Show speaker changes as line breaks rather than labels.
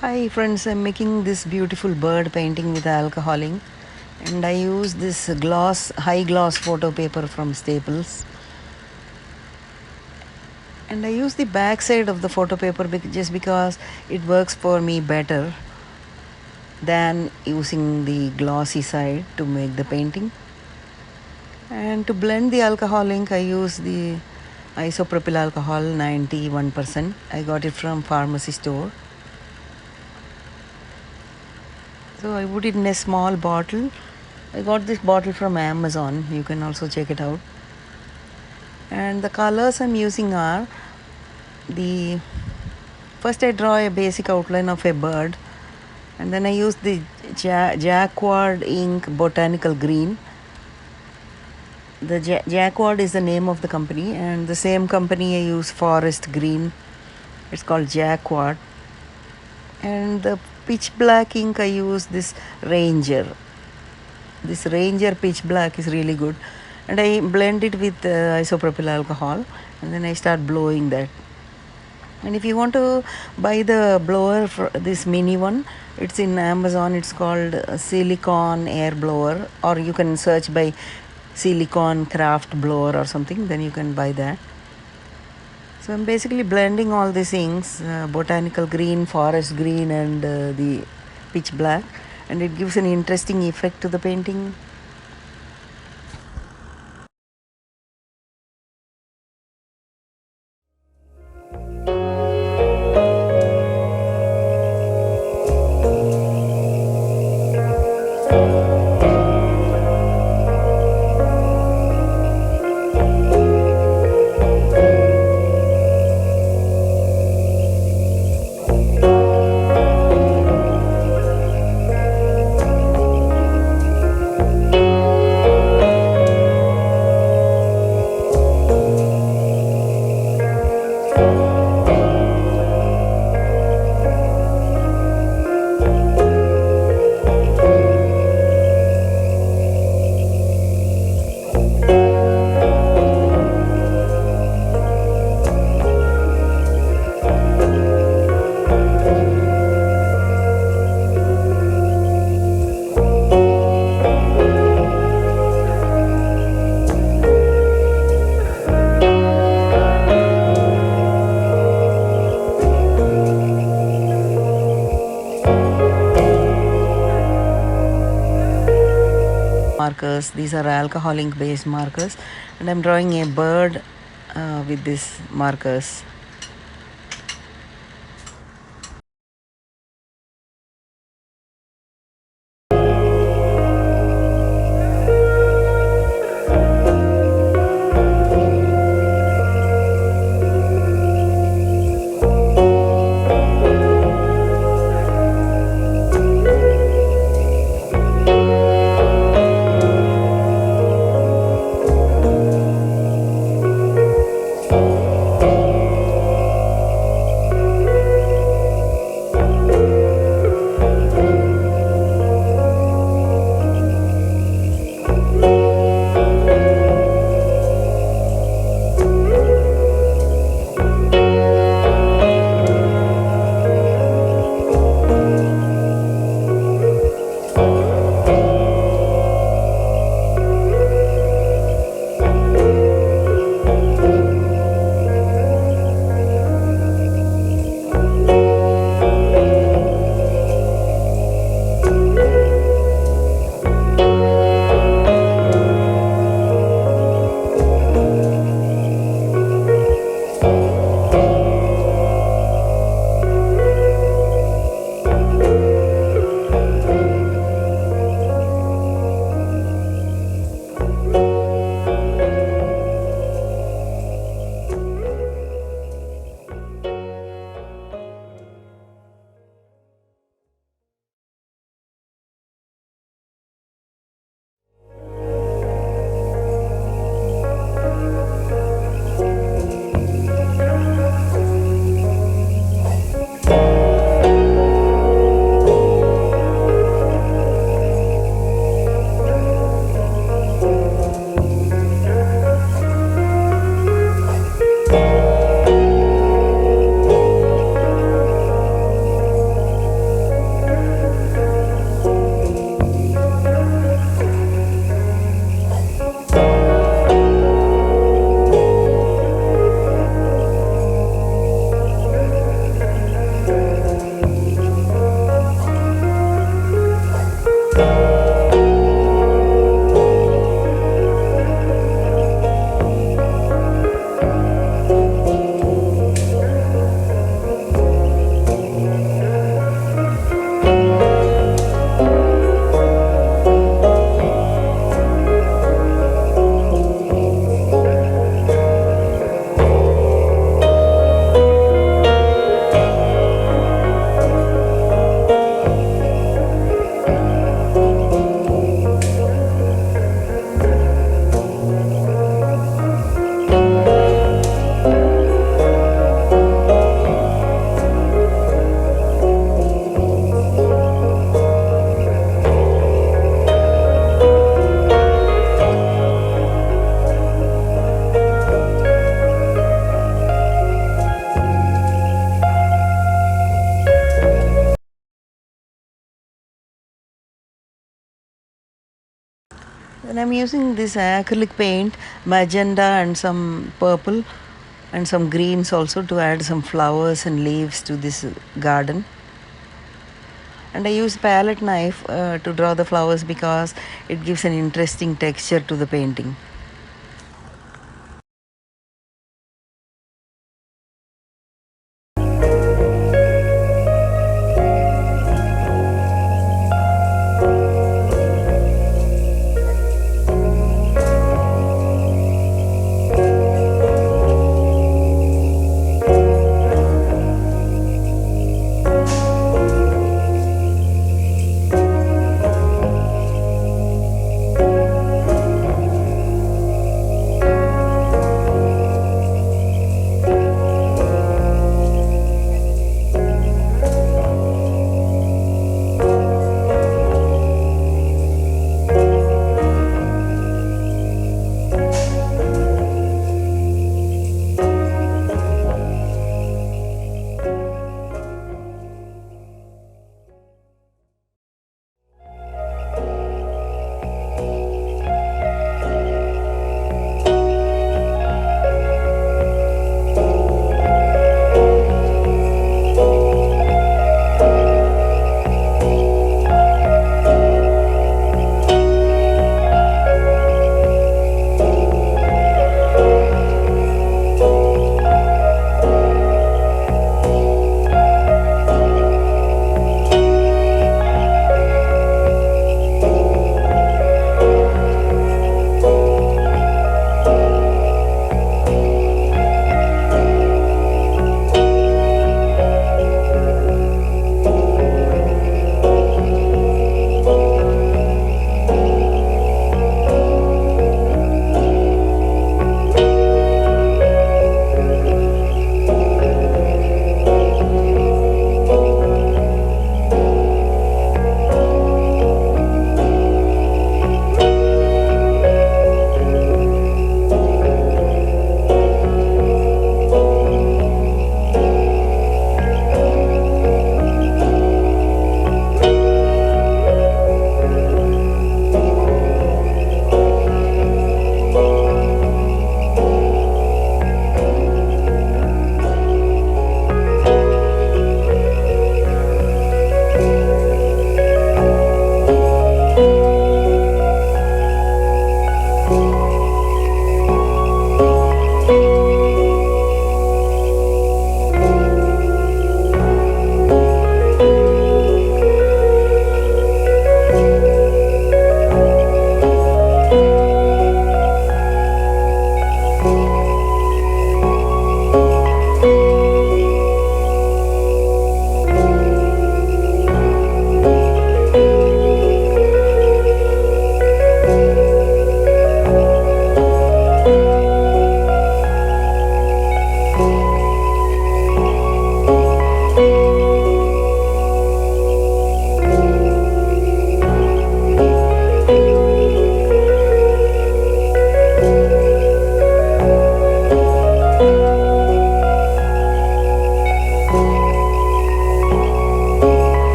Hi friends, I'm making this beautiful bird painting with alcohol ink, and I use this high gloss photo paper from Staples, and I use the back side of the photo paper just because it works for me better than using the glossy side to make the painting. And to blend the alcohol ink, I use the isopropyl alcohol 91%. I got it from pharmacy store. So I put it in a small bottle. I got this bottle from Amazon. You can also check it out. And the colors I'm using are the first I draw a basic outline of a bird, and then I use the Jacquard ink botanical green. The Jacquard is the name of the company, and the same company I use forest green. It's called Jacquard. And the pitch black ink I use this Ranger. This Ranger pitch black is really good, and I blend it with isopropyl alcohol, and then I start blowing that. And if you want to buy the blower for this mini one, it's in Amazon. It's called silicon air blower, or you can search by silicon craft blower or something, then you can buy that. So I'm basically blending all these things, botanical green, forest green, and the pitch black, and it gives an interesting effect to the painting. Markers, these are alcohol ink based markers, and I'm drawing a bird with these markers. Then I'm using this acrylic paint, magenta and some purple and some greens also to add some flowers and leaves to this garden. And I use palette knife to draw the flowers because it gives an interesting texture to the painting.